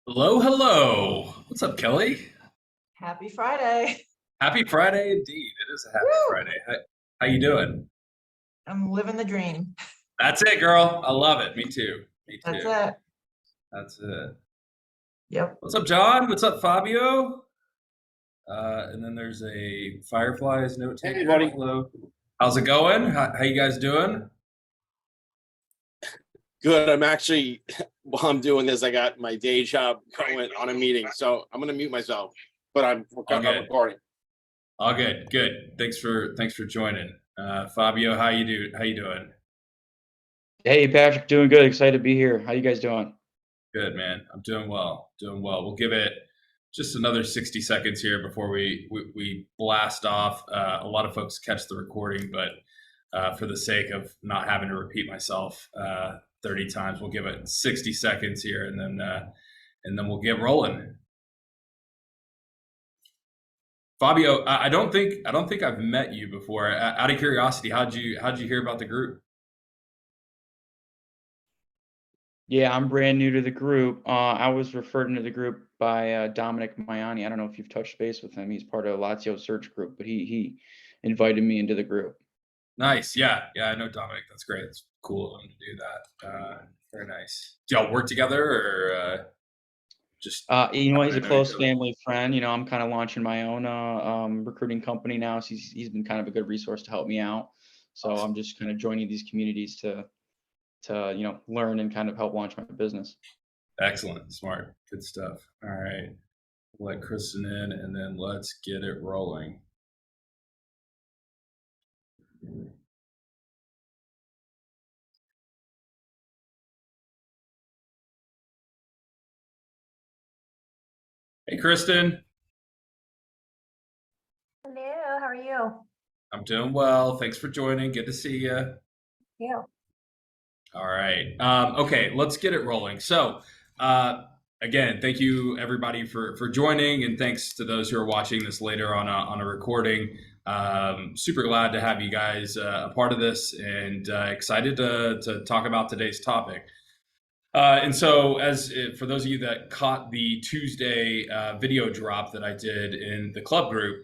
Hello, hello. What's up, Kelly? Happy Friday. Happy Friday indeed. It is a happy Woo! Friday. How you doing? I'm living the dream. That's it, girl. I love it. Me too. Me That's too. it. That's it. Yep. What's up, John? What's up, Fabio? And then there's a Fireflies note Hey, taker. buddy. Hello. How's it going? How you guys doing? Good. I'm actually, while I'm doing this, I got my day job going on a meeting, so I'm going to mute myself, but All I'm good. recording. All good. Good. Thanks for joining. Fabio, how you doing? Hey Patrick, doing good. Excited to be here. How you guys doing? Good, man. I'm doing well. Doing well. We'll give it just another 60 seconds here before we blast off. A lot of folks catch the recording, but for the sake of not having to repeat myself 30 times, we'll give it 60 seconds here, and then we'll get rolling. Fabio, I don't think I've met you before. Out of curiosity, how'd you hear about the group? Yeah, I'm brand new to the group. I was referred into the group by Dominic Maiani. I don't know if you've touched base with him. He's part of Lazio search group, but he invited me into the group. Nice. Yeah. Yeah. I know Dominic. That's great. It's cool of him to do that. Very nice. Do y'all work together or just happen He's to a know each close other? family friend. I'm kind of launching my own recruiting company now. So he's been kind of a good resource to help me out. So Awesome. I'm just kind of joining these communities to learn and kind of help launch my business. Excellent. Smart. Good stuff. All right. Let Kristen in and then let's get it rolling. Hey, Kristen. Hello, how are you? I'm doing well. Thanks for joining. Good to see you. Yeah. All right. Okay, let's get it rolling. So, uh, again, thank you everybody for joining, and thanks to those who are watching this later on a recording. Super glad to have you guys a part of this, and excited to talk about today's topic. And so, as for those of you that caught the Tuesday video drop that I did in the club group,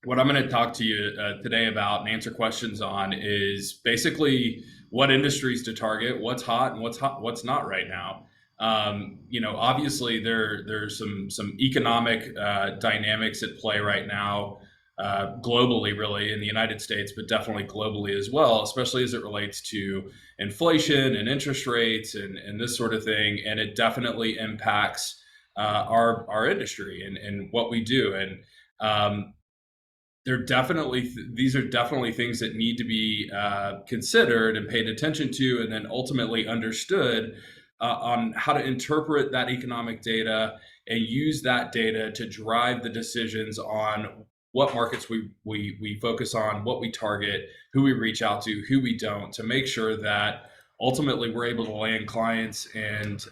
what I'm going to talk to you today about and answer questions on is basically what industries to target, what's hot and what's not right now. Obviously there's some economic dynamics at play right now, globally, really in the United States, but definitely globally as well, especially as it relates to inflation and interest rates and this sort of thing. And it definitely impacts our industry and what we do. And these are definitely things that need to be considered and paid attention to, and then ultimately understood on how to interpret that economic data and use that data to drive the decisions on what markets we focus on, what we target, who we reach out to, who we don't, to make sure that ultimately we're able to land clients and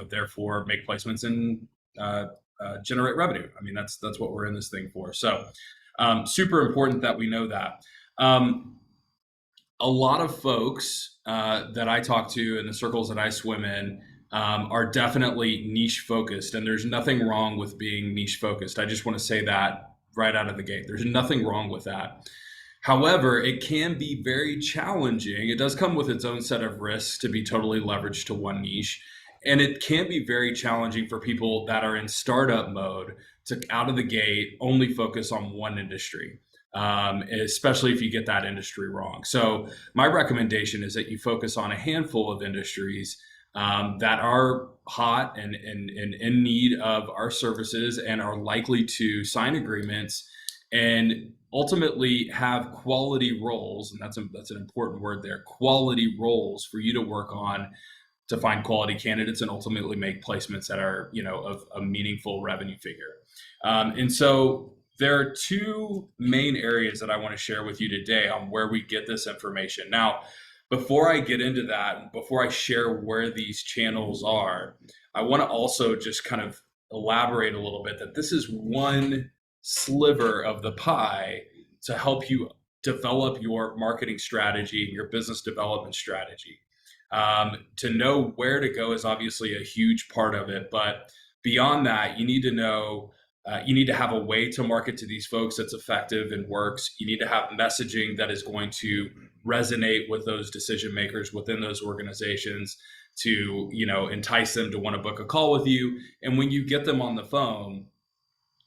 therefore make placements and generate revenue. I mean, that's what we're in this thing for. So super important that we know that. A lot of folks that I talk to in the circles that I swim in are definitely niche focused, and there's nothing wrong with being niche focused. I just want to say that right out of the gate. There's nothing wrong with that. However, it can be very challenging. It does come with its own set of risks to be totally leveraged to one niche. And it can be very challenging for people that are in startup mode to out of the gate only focus on one industry, especially if you get that industry wrong. So, my recommendation is that you focus on a handful of industries that are hot and in need of our services and are likely to sign agreements and ultimately have quality roles. And that's an important word there, quality roles for you to work on to find quality candidates and ultimately make placements that are, of a meaningful revenue figure. And so there are two main areas that I want to share with you today on where we get this information. Now, before I get into that, before I share where these channels are, I want to also just kind of elaborate a little bit that this is one sliver of the pie to help you develop your marketing strategy and your business development strategy. To know where to go is obviously a huge part of it, but beyond that, you need to know. You need to have a way to market to these folks that's effective and works. You need to have messaging that is going to resonate with those decision makers within those organizations to, entice them to want to book a call with you. And when you get them on the phone,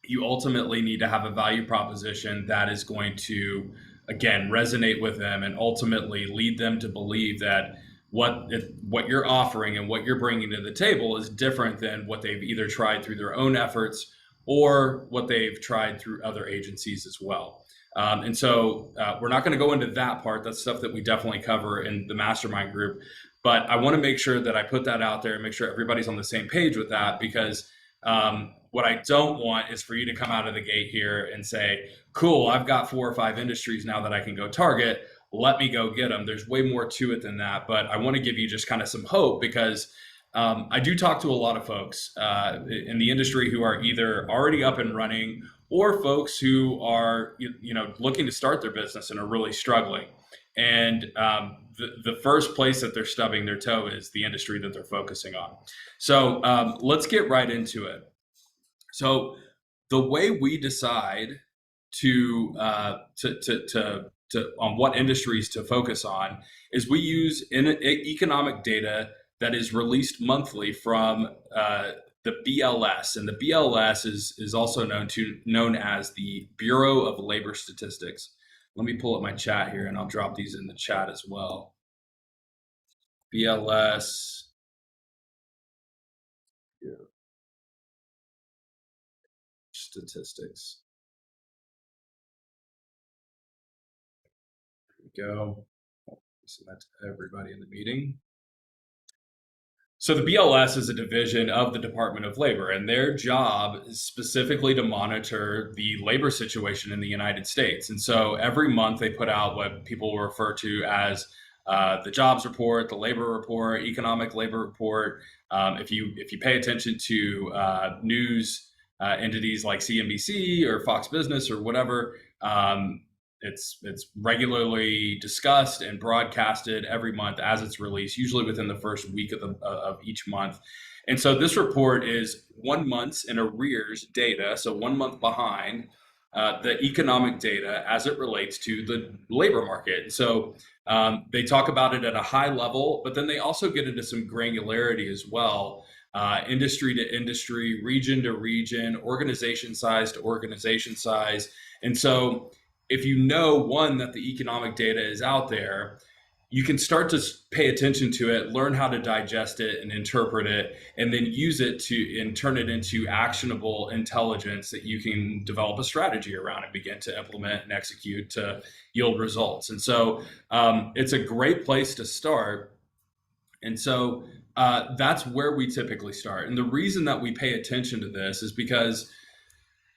you ultimately need to have a value proposition that is going to, again, resonate with them and ultimately lead them to believe that what you're offering and what you're bringing to the table is different than what they've either tried through their own efforts or what they've tried through other agencies as well. And so we're not going to go into that part. That's stuff that we definitely cover in the mastermind group. But I want to make sure that I put that out there and make sure everybody's on the same page with that, because what I don't want is for you to come out of the gate here and say, cool, I've got 4 or 5 industries now that I can go target. Let me go get them. There's way more to it than that. But I want to give you just kind of some hope, because I do talk to a lot of folks in the industry who are either already up and running or folks who are looking to start their business and are really struggling. And the first place that they're stubbing their toe is the industry that they're focusing on. So let's get right into it. So the way we decide to on what industries to focus on is we use economic data that is released monthly from the BLS, and the BLS is also known as the Bureau of Labor Statistics. Let me pull up my chat here, and I'll drop these in the chat as well. BLS. Statistics. There we go. Send that to everybody in the meeting. So the BLS is a division of the Department of Labor, and their job is specifically to monitor the labor situation in the United States. And so every month they put out what people refer to as the jobs report, the labor report, economic labor report. If you pay attention to news entities like CNBC or Fox Business or whatever, it's regularly discussed and broadcasted every month as it's released, usually within the first week of each month. And so this report is 1 month's in arrears data, so 1 month behind the economic data as it relates to the labor market. So they talk about it at a high level, but then they also get into some granularity as well, industry to industry, region to region, organization size to organization size. And so if you know, one, that the economic data is out there, you can start to pay attention to it, learn how to digest it and interpret it, and then use it and turn it into actionable intelligence that you can develop a strategy around and begin to implement and execute to yield results. And so it's a great place to start. And so that's where we typically start. And the reason that we pay attention to this is because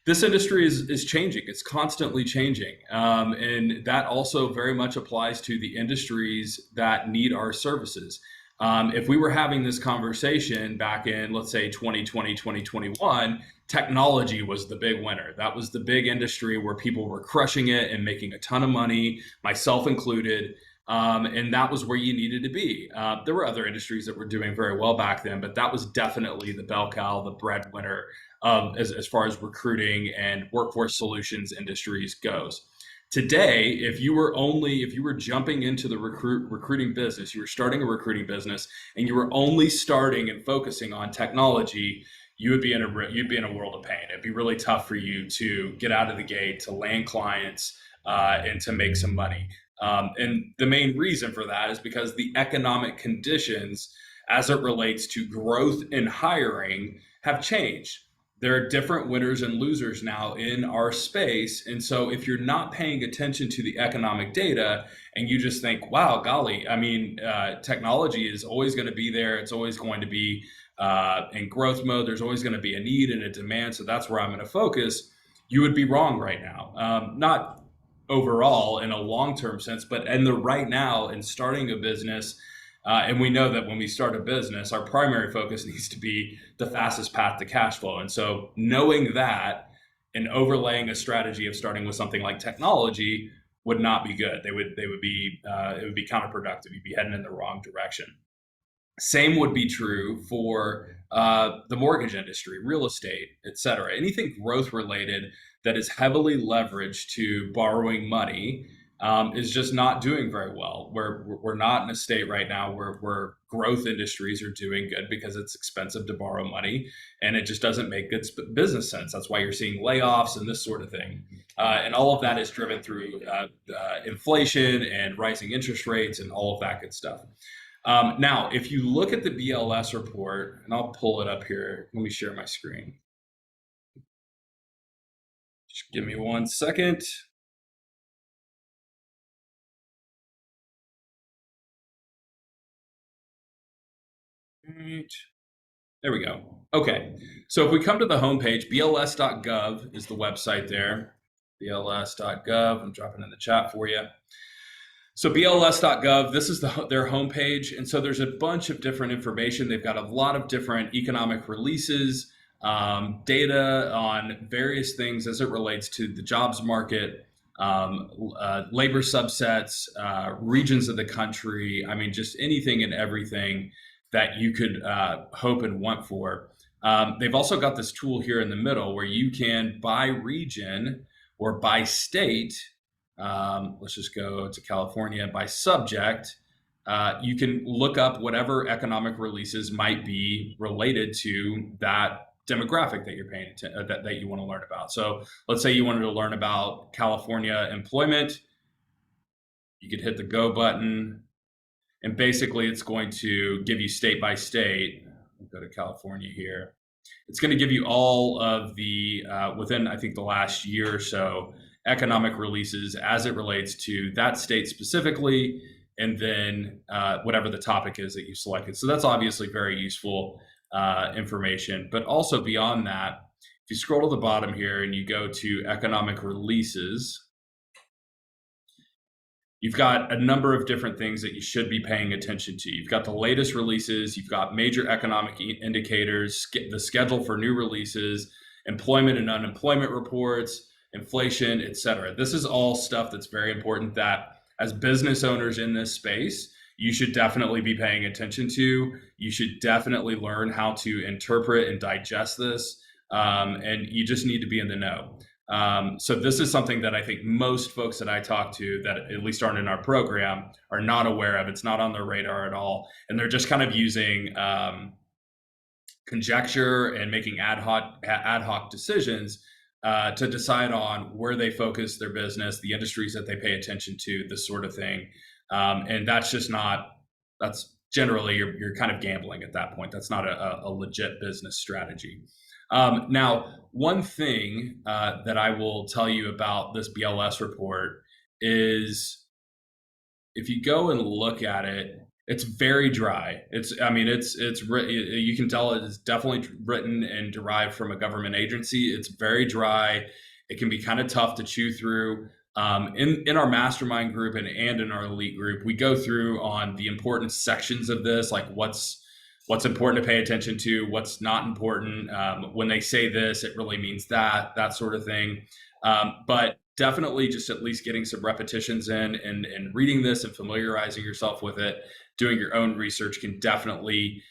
this industry is changing. It's constantly changing. And that also very much applies to the industries that need our services. If we were having this conversation back in, let's say, 2020, 2021, technology was the big winner. That was the big industry where people were crushing it and making a ton of money, myself included. And that was where you needed to be. There were other industries that were doing very well back then, but that was definitely the bell cow, the breadwinner as far as recruiting and workforce solutions industries goes. Today, if you were jumping into the recruiting business, you were starting a recruiting business, and you were only starting and focusing on technology, you'd be in a world of pain. It'd be really tough for you to get out of the gate, to land clients, and to make some money. And the main reason for that is because the economic conditions as it relates to growth and hiring have changed. There are different winners and losers now in our space. And so if you're not paying attention to the economic data and you just think, wow, golly, technology is always going to be there. It's always going to be in growth mode. There's always going to be a need and a demand. So that's where I'm going to focus. You would be wrong right now. Not overall in a long-term sense, but in the right now in starting a business. And we know that when we start a business, our primary focus needs to be the fastest path to cash flow. And so knowing that and overlaying a strategy of starting with something like technology would not be good. It would be counterproductive. You'd be heading in the wrong direction. Same would be true for the mortgage industry, real estate, et cetera. Anything growth related that is heavily leveraged to borrowing money is just not doing very well. We're not in a state right now where growth industries are doing good because it's expensive to borrow money and it just doesn't make good business sense. That's why you're seeing layoffs and this sort of thing. And all of that is driven through inflation and rising interest rates and all of that good stuff. Now, if you look at the BLS report, and I'll pull it up here. Let me share my screen. Just give me 1 second. Right. There we go. Okay. So if we come to the homepage, bls.gov is the website there. bls.gov. I'm dropping in the chat for you. So bls.gov, this is their homepage. And so there's a bunch of different information. They've got a lot of different economic releases, data on various things as it relates to the jobs market, labor subsets, regions of the country. I mean, just anything and everything that you could hope and want for. They've also got this tool here in the middle where you can, by region or by state, let's just go to California, by subject, you can look up whatever economic releases might be related to that demographic that you're paying attention, that you want to learn about. So let's say you wanted to learn about California employment. You could hit the go button, and basically it's going to give you state by state. We'll go to California here. It's going to give you all of the, within, I think, the last year or so, economic releases as it relates to that state specifically, and then whatever the topic is that you selected. So that's obviously very useful information. But also beyond that, if you scroll to the bottom here and you go to economic releases, you've got a number of different things that you should be paying attention to. You've got the latest releases, you've got major economic indicators, the schedule for new releases, employment and unemployment reports, inflation, et cetera. This is all stuff that's very important that as business owners in this space, you should definitely be paying attention to. You should definitely learn how to interpret and digest this. And you just need to be in the know. So this is something that I think most folks that I talk to that at least aren't in our program are not aware of. It's not on their radar at all. And they're just kind of using conjecture and making ad hoc decisions to decide on where they focus their business, the industries that they pay attention to, this sort of thing. And that's just not, that's generally, you're kind of gambling at that point. That's not a legit business strategy. Now, one thing that I will tell you about this BLS report is if you go and look at it, it's very dry. You can tell it is definitely written and derived from a government agency. It's very dry. It can be kind of tough to chew through. In our mastermind group and in our elite group, we go through on the important sections of this, like what's important to pay attention to, what's not important. When they say this, it really means that sort of thing. But definitely just at least getting some repetitions in and reading this and familiarizing yourself with it, doing your own research can definitely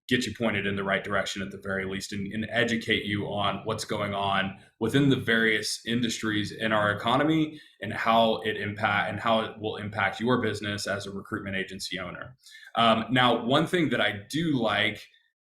get you pointed in the right direction at the very least, and educate you on what's going on within the various industries in our economy and how it will impact your business as a recruitment agency owner. Now, one thing that I do like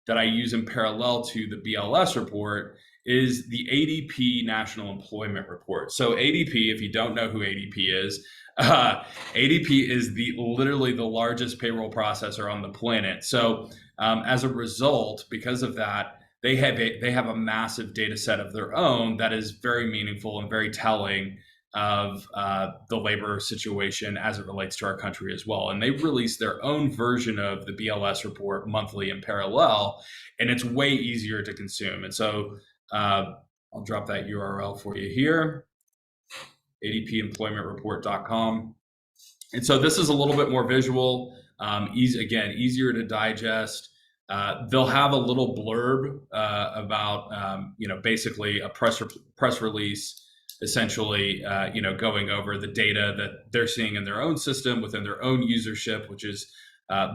that I use in parallel to the BLS report is the ADP National Employment Report. So ADP, if you don't know who ADP is, ADP is literally the largest payroll processor on the planet. So as a result, because of that, they have a massive data set of their own that is very meaningful and very telling of the labor situation as it relates to our country as well. And they release their own version of the BLS report monthly in parallel, and it's way easier to consume. And so I'll drop that URL for you here, adpemploymentreport.com. And so this is a little bit more visual, easier to digest. They'll have a little blurb about, basically a press release, essentially, going over the data that they're seeing in their own system within their own usership, which is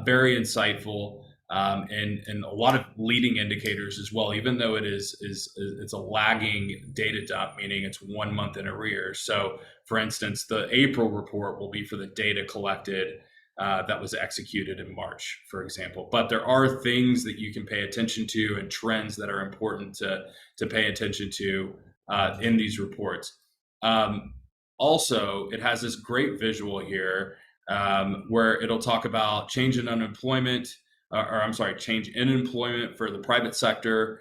very insightful, and a lot of leading indicators as well. Even though it's a lagging data dump, meaning it's 1 month in arrears. So, for instance, the April report will be for the data collected that was executed in March, for example. But there are things that you can pay attention to and trends that are important to pay attention to in these reports. Also, it has this great visual here where it'll talk about change in unemployment, change in employment for the private sector.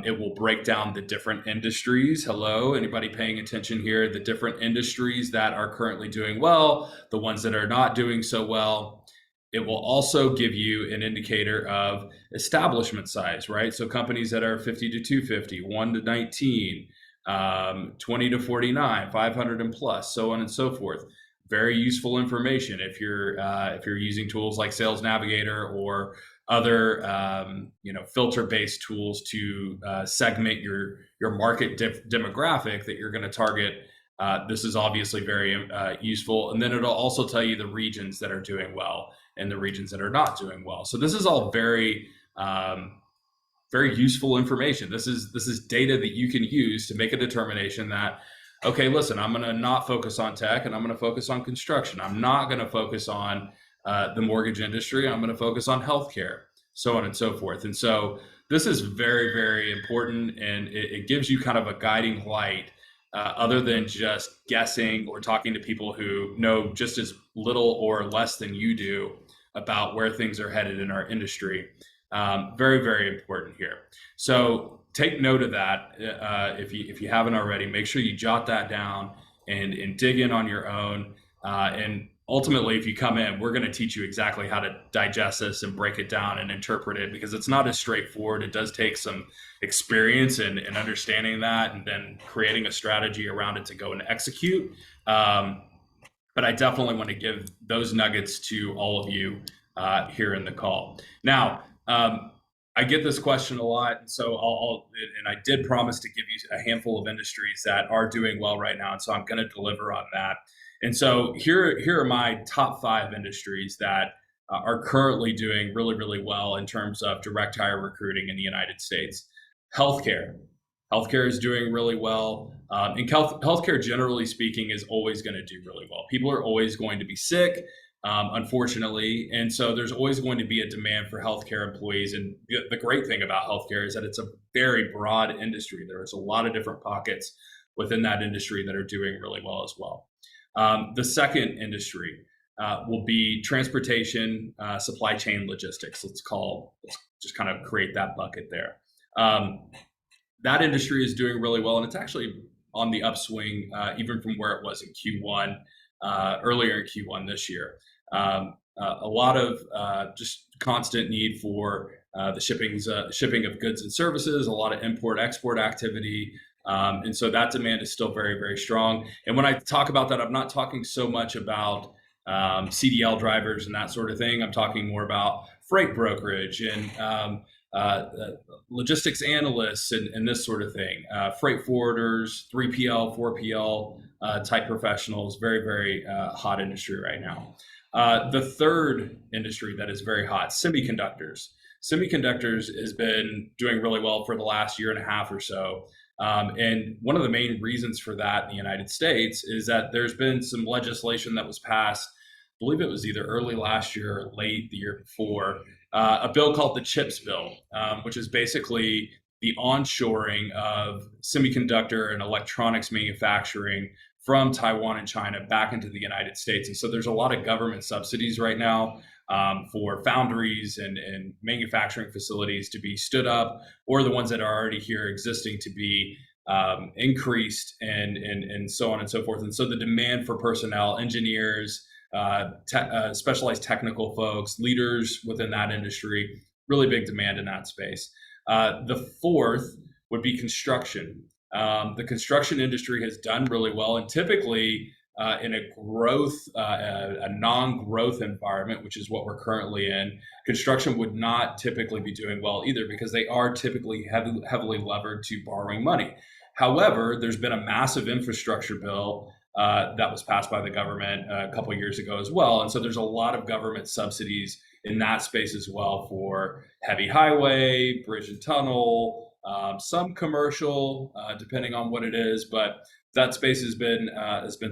It will break down the different industries. Hello, anybody paying attention here? The different industries that are currently doing well, the ones that are not doing so well. It will also give you an indicator of establishment size, right? So companies that are 50 to 250, 1 to 19, 20 to 49, 500 and plus, so on and so forth. Very useful information if you're using tools like Sales Navigator or other filter-based tools to segment your market demographic that you're going to target. This is obviously very useful, and then it'll also tell you the regions that are doing well and the regions that are not doing well. So this is all very very useful information. This is data that you can use to make a determination that, okay, listen, I'm going to not focus on tech and I'm going to focus on construction. I'm not going to focus on the mortgage industry. I'm going to focus on healthcare, so on and so forth. And so this is very, very important, and it gives you kind of a guiding light other than just guessing or talking to people who know just as little or less than you do about where things are headed in our industry. Very, very important here. So take note of that. If you haven't already, make sure you jot that down and dig in on your own. And ultimately, if you come in, we're going to teach you exactly how to digest this and break it down and interpret it, because it's not as straightforward. It does take some experience and understanding that, and then creating a strategy around it to go and execute. But I definitely want to give those nuggets to all of you here in the call. Now, I get this question a lot, so and I did promise to give you a handful of industries that are doing well right now, and so I'm going to deliver on that. And so here are my top 5 industries that are currently doing really, really well in terms of direct hire recruiting in the United States. Healthcare. Healthcare is doing really well. And healthcare, generally speaking, is always going to do really well. People are always going to be sick, unfortunately. And so there's always going to be a demand for healthcare employees. And the great thing about healthcare is that it's a very broad industry. There's a lot of different pockets within that industry that are doing really well as well. The second industry will be transportation, supply chain logistics. Let's just kind of create that bucket there. That industry is doing really well, and it's actually on the upswing, even from where it was in Q1, earlier in Q1 this year. A lot of just constant need for the shipping of goods and services, a lot of import-export activity. And so that demand is still very, very strong. And when I talk about that, I'm not talking so much about CDL drivers and that sort of thing. I'm talking more about freight brokerage and logistics analysts and this sort of thing. Freight forwarders, 3PL, 4PL type professionals, very, very hot industry right now. The third industry that is very hot, semiconductors. Semiconductors has been doing really well for the last year and a half or so. And one of the main reasons for that in the United States is that there's been some legislation that was passed, I believe it was either early last year or late the year before, a bill called the CHIPS bill, which is basically the onshoring of semiconductor and electronics manufacturing from Taiwan and China back into the United States. And so there's a lot of government subsidies right now for foundries and manufacturing facilities to be stood up, or the ones that are already here existing to be increased, and so on and so forth. And so the demand for personnel, engineers, specialized technical folks, leaders within that industry, really big demand in that space. The fourth would be construction. The construction industry has done really well, and typically in a non-growth environment, which is what we're currently in, construction would not typically be doing well either, because they are typically heavily levered to borrowing money. However, there's been a massive infrastructure bill that was passed by the government a couple of years ago as well. And so there's a lot of government subsidies in that space as well for heavy highway, bridge and tunnel, some commercial, depending on what it is, but that space has been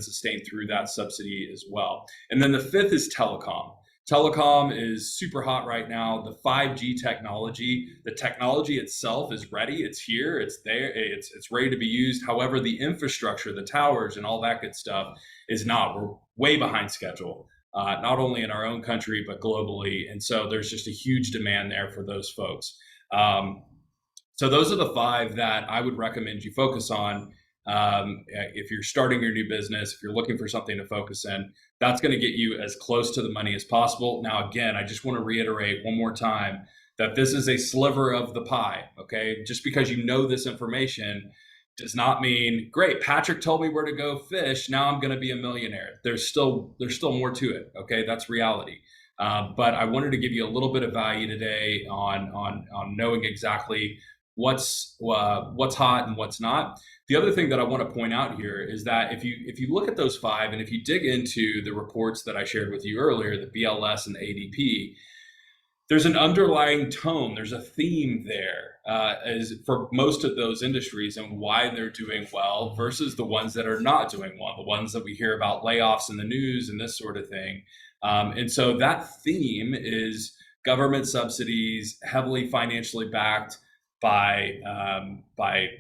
sustained through that subsidy as well. And then the fifth is telecom. Telecom is super hot right now. The 5G technology, the technology itself is ready. It's here. It's there. It's ready to be used. However, the infrastructure, the towers, and all that good stuff is not. We're way behind schedule, not only in our own country but globally. And so there's just a huge demand there for those folks. So those are the five that I would recommend you focus on. If you're starting your new business, if you're looking for something to focus in, that's going to get you as close to the money as possible. Now, again, I just want to reiterate one more time that this is a sliver of the pie. Okay. Just because you know this information does not mean, great, Patrick told me where to go fish, now I'm going to be a millionaire. There's still more to it. Okay. That's reality. But I wanted to give you a little bit of value today on knowing exactly what's hot and what's not. The other thing that I want to point out here is that if you look at those five, and if you dig into the reports that I shared with you earlier, the BLS and the ADP, there's an underlying tone, there's a theme there, as for most of those industries and why they're doing well versus the ones that are not doing well, the ones that we hear about layoffs in the news and this sort of thing. And so that theme is government subsidies, heavily financially backed by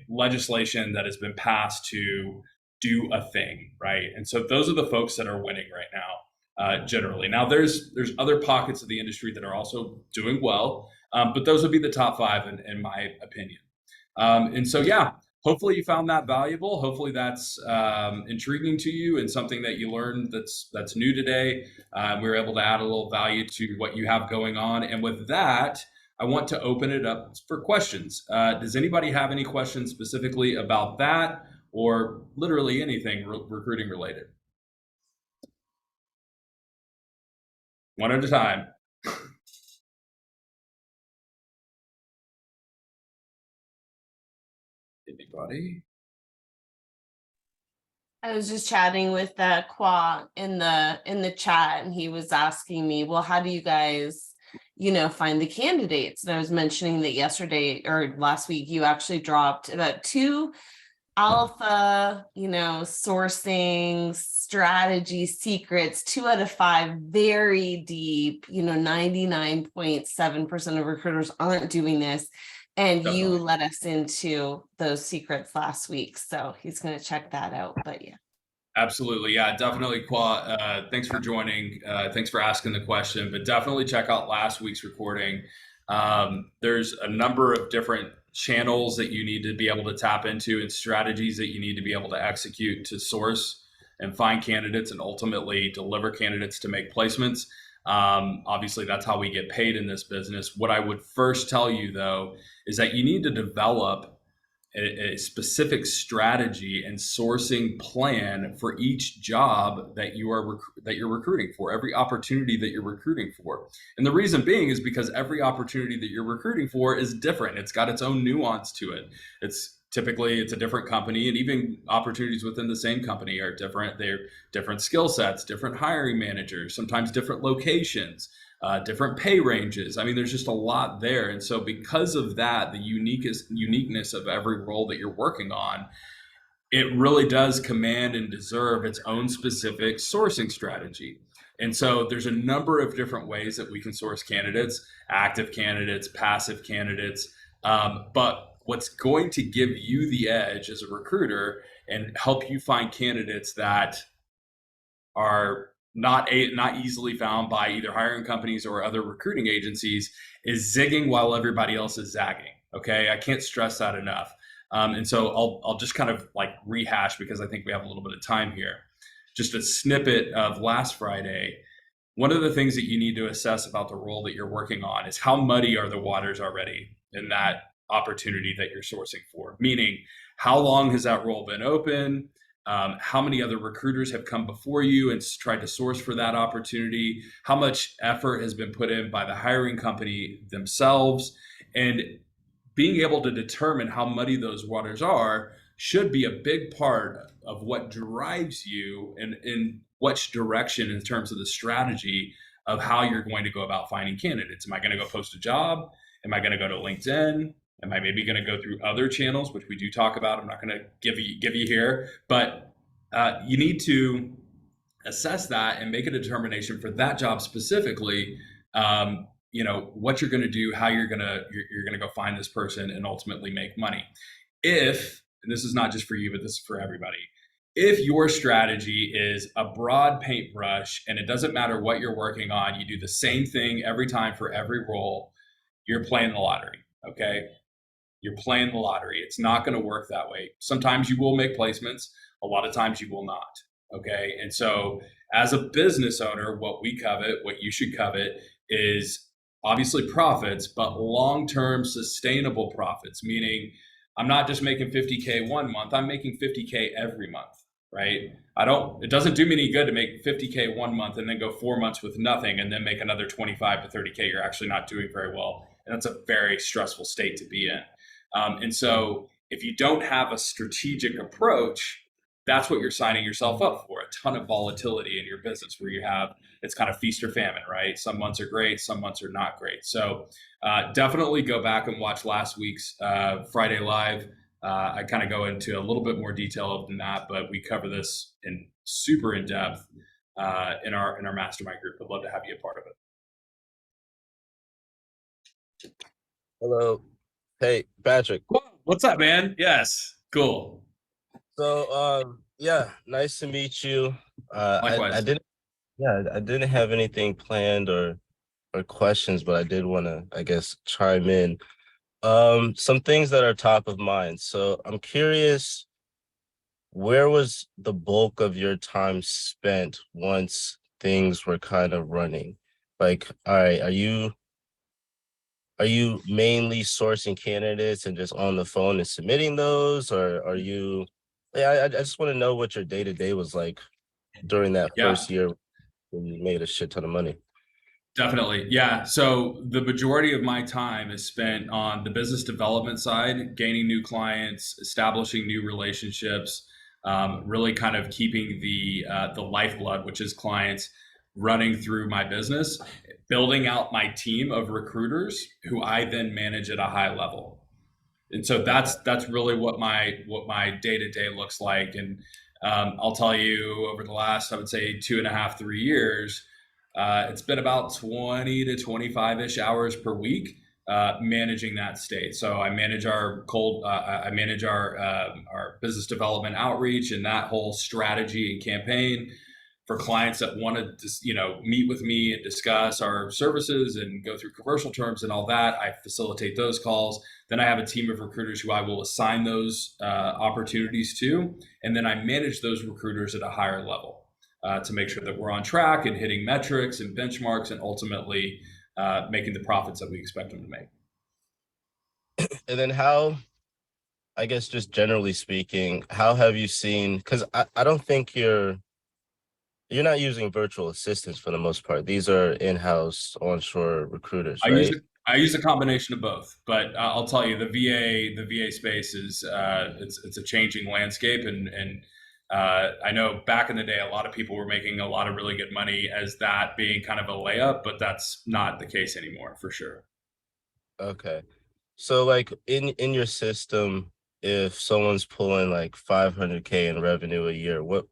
legislation that has been passed to do a thing, right? And so those are the folks that are winning right now, generally. Now, there's other pockets of the industry that are also doing well, but those would be the top five in my opinion. And so, yeah, hopefully you found that valuable. Hopefully that's intriguing to you and something that you learned that's new today. We were able to add a little value to what you have going on. And with that, I want to open it up for questions. Does anybody have any questions specifically about that or literally anything recruiting related? One at a time. Anybody? I was just chatting with Qua in the chat, and he was asking me, well, how do you guys, find the candidates? And I was mentioning that yesterday or last week, you actually dropped about 2 alpha, sourcing strategy secrets, 2 out of 5, very deep, 99.7% of recruiters aren't doing this. And Definitely. You led us into those secrets last week. So he's going to check that out. But yeah. Absolutely. Yeah, definitely. Qua, thanks for joining. Thanks for asking the question, but definitely check out last week's recording. There's a number of different channels that you need to be able to tap into and strategies that you need to be able to execute to source and find candidates and ultimately deliver candidates to make placements. Obviously, that's how we get paid in this business. What I would first tell you, though, is that you need to develop a specific strategy and sourcing plan for each job that you're recruiting for, every opportunity that you're recruiting for. And the reason being is because every opportunity that you're recruiting for is different. It's got its own nuance to it. It's a different company, and even opportunities within the same company are different. They're different skill sets, different hiring managers, sometimes different locations, different pay ranges. I mean, there's just a lot there. And so because of that, the uniqueness of every role that you're working on, it really does command and deserve its own specific sourcing strategy. And so there's a number of different ways that we can source candidates, active candidates, passive candidates. But what's going to give you the edge as a recruiter and help you find candidates that are not easily found by either hiring companies or other recruiting agencies is zigging while everybody else is zagging. Okay, I can't stress that enough. And so I'll just kind of like rehash because I think we have a little bit of time here. Just a snippet of last Friday. One of the things that you need to assess about the role that you're working on is how muddy are the waters already in that opportunity that you're sourcing for. Meaning, how long has that role been open? How many other recruiters have come before you and tried to source for that opportunity? How much effort has been put in by the hiring company themselves? And being able to determine how muddy those waters are should be a big part of what drives you and in which direction in terms of the strategy of how you're going to go about finding candidates. Am I going to go post a job? Am I going to go to LinkedIn? Am I maybe going to go through other channels, which we do talk about? I'm not going to give you here, but you need to assess that and make a determination for that job specifically. What you're going to do, how you're going to go find this person and ultimately make money. If, and this is not just for you, but this is for everybody, if your strategy is a broad paintbrush and it doesn't matter what you're working on, you do the same thing every time for every role, you're playing the lottery. Okay. You're playing the lottery. It's not going to work that way. Sometimes you will make placements. A lot of times you will not. Okay. And so as a business owner, what we covet, what you should covet is obviously profits, but long-term sustainable profits, meaning I'm not just making 50K one month, I'm making 50K every month, right? It doesn't do me any good to make 50K one month and then go 4 months with nothing and then make another 25 to 30K. You're actually not doing very well. And that's a very stressful state to be in. And so if you don't have a strategic approach, that's what you're signing yourself up for, a ton of volatility in your business where it's kind of feast or famine, right? Some months are great, some months are not great. So definitely go back and watch last week's Friday Live. I kind of go into a little bit more detail than that, but we cover this super in depth in our mastermind group. I'd love to have you a part of it. Hello. Hey, Patrick. What's up, man? Yes. Cool. So, yeah, nice to meet you. Likewise. I didn't have anything planned or questions, but I did want to, I guess, chime in. Some things that are top of mind. So I'm curious, where was the bulk of your time spent once things were kind of running? Like, all right, are you mainly sourcing candidates and just on the phone and submitting those, or are you? I just want to know what your day-to-day was like during that first year when you made a shit ton of money. Definitely. Yeah. So the majority of my time is spent on the business development side, gaining new clients, establishing new relationships, really kind of keeping the lifeblood, which is clients, running through my business, building out my team of recruiters who I then manage at a high level. And so that's really what my day-to-day looks like. And I'll tell you, over the last, I would say 2.5, 3 years, it's been about 20 to 25-ish hours per week managing that state. So I manage our our business development outreach and that whole strategy and campaign for clients that want to, meet with me and discuss our services and go through commercial terms and all that. I facilitate those calls. Then I have a team of recruiters who I will assign those opportunities to, and then I manage those recruiters at a higher level to make sure that we're on track and hitting metrics and benchmarks and ultimately making the profits that we expect them to make. And then how, I guess, just generally speaking, how have you seen, because I don't think you're not using virtual assistants for the most part. These are in-house onshore recruiters, right? I use a combination of both, but I'll tell you, the VA space is it's a changing landscape, and I know back in the day, a lot of people were making a lot of really good money as that being kind of a layup, but that's not the case anymore, for sure. Okay, so like in your system, if someone's pulling like 500K in revenue a year, what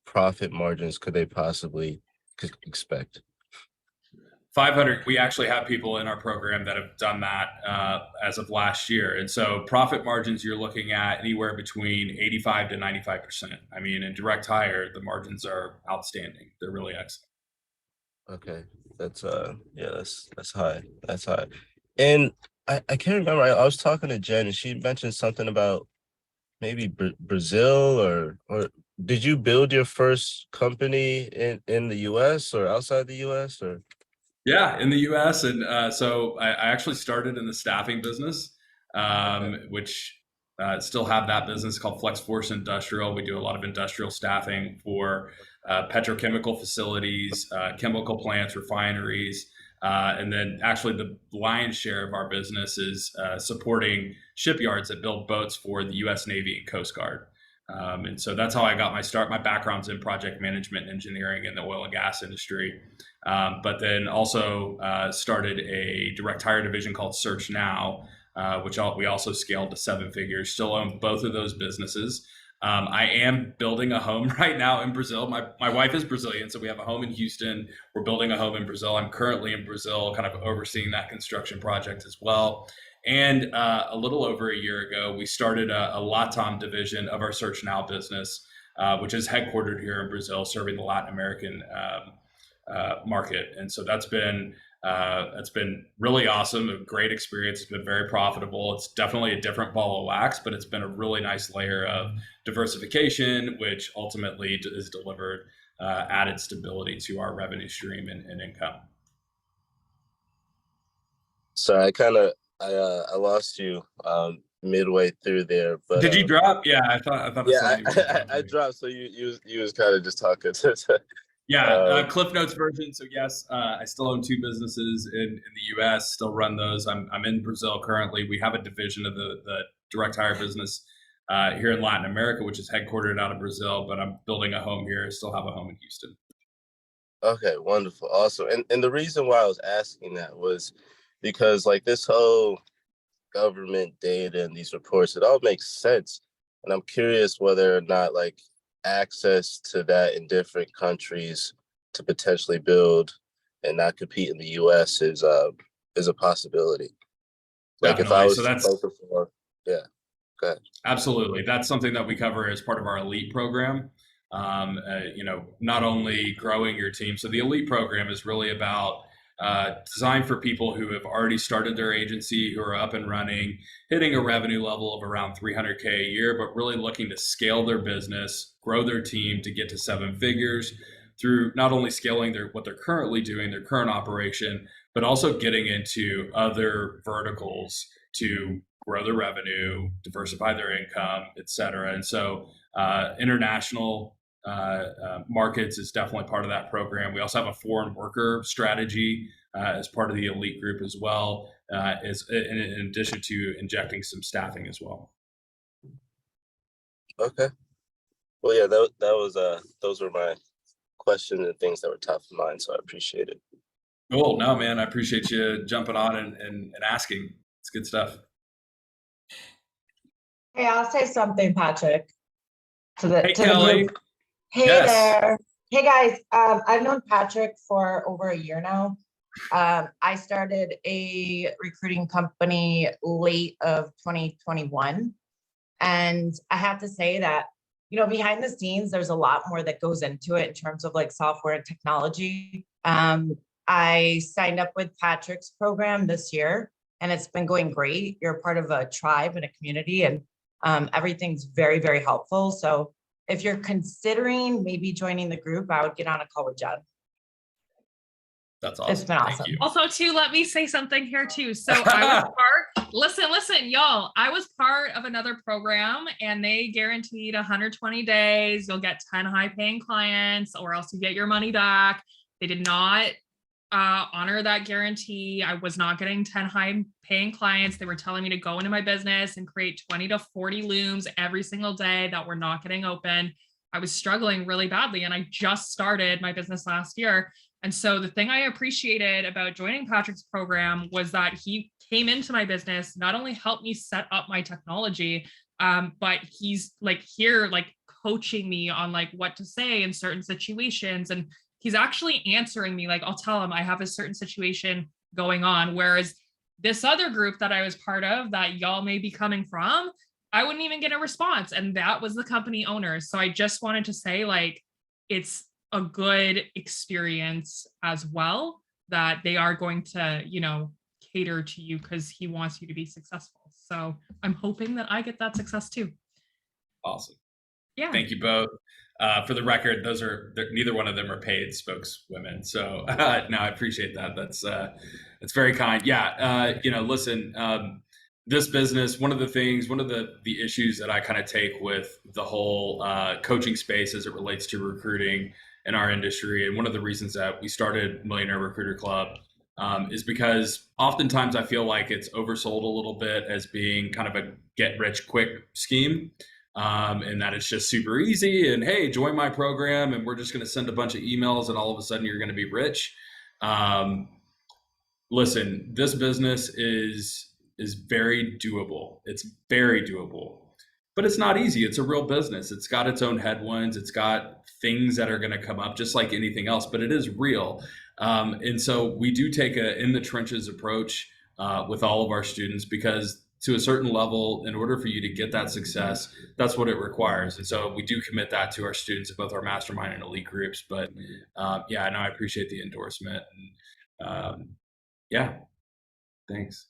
profit margins could they possibly expect? 500, we actually have people in our program that have done that as of last year. And so profit margins, you're looking at anywhere between 85 to 95%. I mean, in direct hire, the margins are outstanding. They're really excellent. Okay, that's that's high. That's high. And I can't remember. I was talking to Jen and she mentioned something about maybe Brazil or did you build your first company in the US or outside the US or? Yeah, in the US. And so I actually started in the staffing business, which still have that business called Flex Force Industrial. We do a lot of industrial staffing for petrochemical facilities, chemical plants, refineries. And then actually the lion's share of our business is supporting shipyards that build boats for the US Navy and Coast Guard. And so that's how I got my start. My background's in project management and engineering in the oil and gas industry. But then also started a direct hire division called Search Now, which we also scaled to 7 figures. Still own both of those businesses. I am building a home right now in Brazil. My wife is Brazilian, so we have a home in Houston. We're building a home in Brazil. I'm currently in Brazil, kind of overseeing that construction project as well. And a little over a year ago, we started a LATAM division of our Search Now business, which is headquartered here in Brazil, serving the Latin American market. And so that's been really awesome, a great experience. It's been very profitable. It's definitely a different ball of wax, but it's been a really nice layer of diversification, which ultimately is delivered added stability to our revenue stream and income. So I lost you midway through there, but did you drop? Yeah, I thought I saw you. I dropped. So you was kind of just talking. Yeah, Cliff Notes version. So yes, I still own 2 businesses in the U.S. Still run those. I'm in Brazil currently. We have a division of the direct hire business here in Latin America, which is headquartered out of Brazil. But I'm building a home here. I still have a home in Houston. Okay, wonderful, awesome. And the reason why I was asking that was because like this whole government data and these reports, it all makes sense. And I'm curious whether or not like access to that in different countries to potentially build and not compete in the US is a possibility. Like if I Definitely. was So to that's focus on, yeah, go ahead. absolutely, that's something that we cover as part of our elite program. Not only growing your team. So the elite program is really about designed for people who have already started their agency, who are up and running, hitting a revenue level of around 300K a year, but really looking to scale their business, grow their team to get to 7 figures through not only scaling what they're currently doing, their current operation, but also getting into other verticals to grow their revenue, diversify their income, et cetera. And so international markets is definitely part of that program. We also have a foreign worker strategy as part of the elite group as well, in addition to injecting some staffing as well. Okay. Well, yeah, those were my questions and things that were top of mind, so I appreciate it. Cool. No, man, I appreciate you jumping on and asking. It's good stuff. Hey, I'll say something, Patrick, to Hey, the Kelly. group. Hey Yes. there. Hey guys, I've known Patrick for over a year now. I started a recruiting company late of 2021. And I have to say that, behind the scenes, there's a lot more that goes into it in terms of like software and technology. I signed up with Patrick's program this year and it's been going great. You're part of a tribe and a community and everything's very, very helpful. So if you're considering maybe joining the group, I would get on a call with Jen. That's awesome. It's been Thank awesome. you. Also, too, let me say something here too. So I was listen, y'all. I was part of another program and they guaranteed 120 days. You'll get 10 high-paying clients or else you get your money back. They did not honor that guarantee. I was not getting 10 high-paying clients. They were telling me to go into my business and create 20 to 40 looms every single day that were not getting open. I was struggling really badly and I just started my business last year. And so the thing I appreciated about joining Patrick's program was that he came into my business, not only helped me set up my technology, but he's like here, like coaching me on like what to say in certain situations. And he's actually answering me. Like I'll tell him I have a certain situation going on. Whereas this other group that I was part of that y'all may be coming from, I wouldn't even get a response. And that was the company owners. So I just wanted to say like, it's a good experience as well, that they are going to, cater to you because he wants you to be successful. So I'm hoping that I get that success too. Awesome. Yeah. Thank you both. For the record, neither one of them are paid spokeswomen. So no, I appreciate that. That's very kind. Yeah. Listen, this business, one of the issues that I kind of take with the whole coaching space as it relates to recruiting in our industry, and one of the reasons that we started Millionaire Recruiter Club is because oftentimes I feel like it's oversold a little bit as being kind of a get rich quick scheme. and that it's just super easy. And hey, join my program, and we're just going to send a bunch of emails, and all of a sudden you're going to be rich. Listen, this business is very doable. It's very doable, but it's not easy. It's a real business. It's got its own headwinds. It's got things that are going to come up just like anything else, but it is real. And so we do take a in the trenches approach with all of our students, because to a certain level, in order for you to get that success, that's what it requires. And so we do commit that to our students in both our mastermind and elite groups. But yeah, no, I appreciate the endorsement. And yeah, thanks.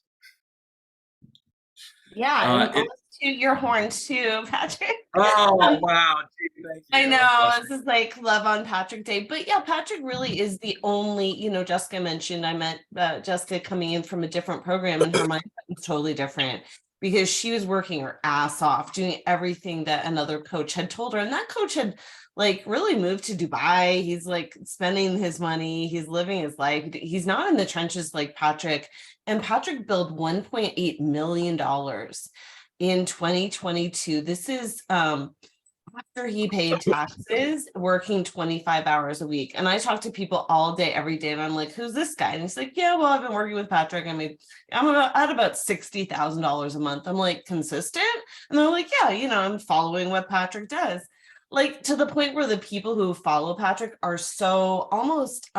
Yeah, and almost toot your horn too, Patrick. Oh, wow. Gee, thank you. I know, this is like love on Patrick Day, but yeah, Patrick really is the only, Jessica mentioned, I met Jessica coming in from a different program, and her mindset was totally different, because she was working her ass off, doing everything that another coach had told her. And that coach had like really moved to Dubai. He's like spending his money, he's living his life. He's not in the trenches like Patrick. And Patrick billed $1.8 million in 2022. This is after he paid taxes, working 25 hours a week. And I talk to people all day, every day, and I'm like, who's this guy? And he's like, yeah, well, I've been working with Patrick. I mean, at about $60,000 a month. I'm like, consistent? And they're like, yeah, I'm following what Patrick does. Like, to the point where the people who follow Patrick are so almost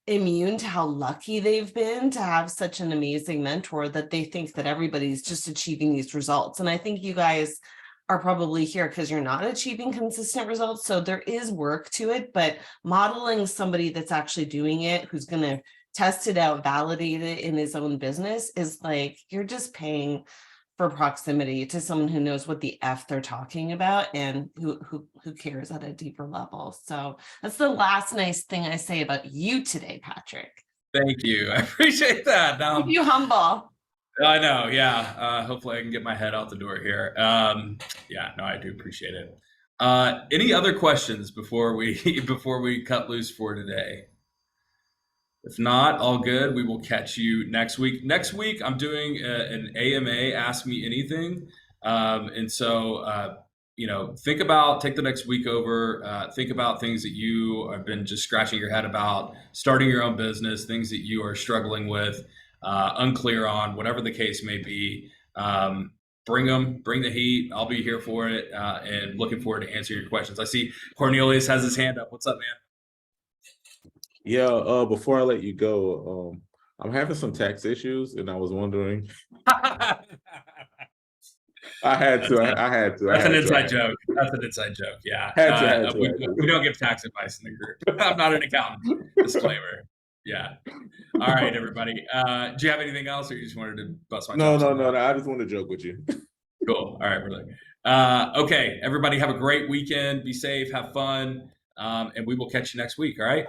immune to how lucky they've been to have such an amazing mentor, that they think that everybody's just achieving these results. And I think you guys are probably here because you're not achieving consistent results. So there is work to it, but modeling somebody that's actually doing it, who's going to test it out, validate it in his own business, is like, you're just paying for proximity to someone who knows what the F they're talking about, and who cares at a deeper level. So that's the last nice thing I say about you today, Patrick. Thank you. I appreciate that. Keep you humble. I know. Yeah. Hopefully I can get my head out the door here. Yeah, no, I do appreciate it. Any other questions before we cut loose for today? If not, all good. We will catch you next week. Next week, I'm doing an AMA, Ask Me Anything. And so, take the next week over, think about things that you have been just scratching your head about, starting your own business, things that you are struggling with, unclear on, whatever the case may be. Bring the heat. I'll be here for it, and looking forward to answering your questions. I see Cornelius has his hand up. What's up, man? Yeah, before I let you go, I'm having some tax issues, and I was wondering. I had to. That's an inside joke. Yeah. We don't give tax advice in the group. I'm not an accountant. Disclaimer. Yeah. All right, everybody. Do you have anything else, or you just wanted to bust my chops? No. I just want to joke with you. Cool. All right, brother. Okay, everybody, have a great weekend. Be safe. Have fun. And we will catch you next week. All right.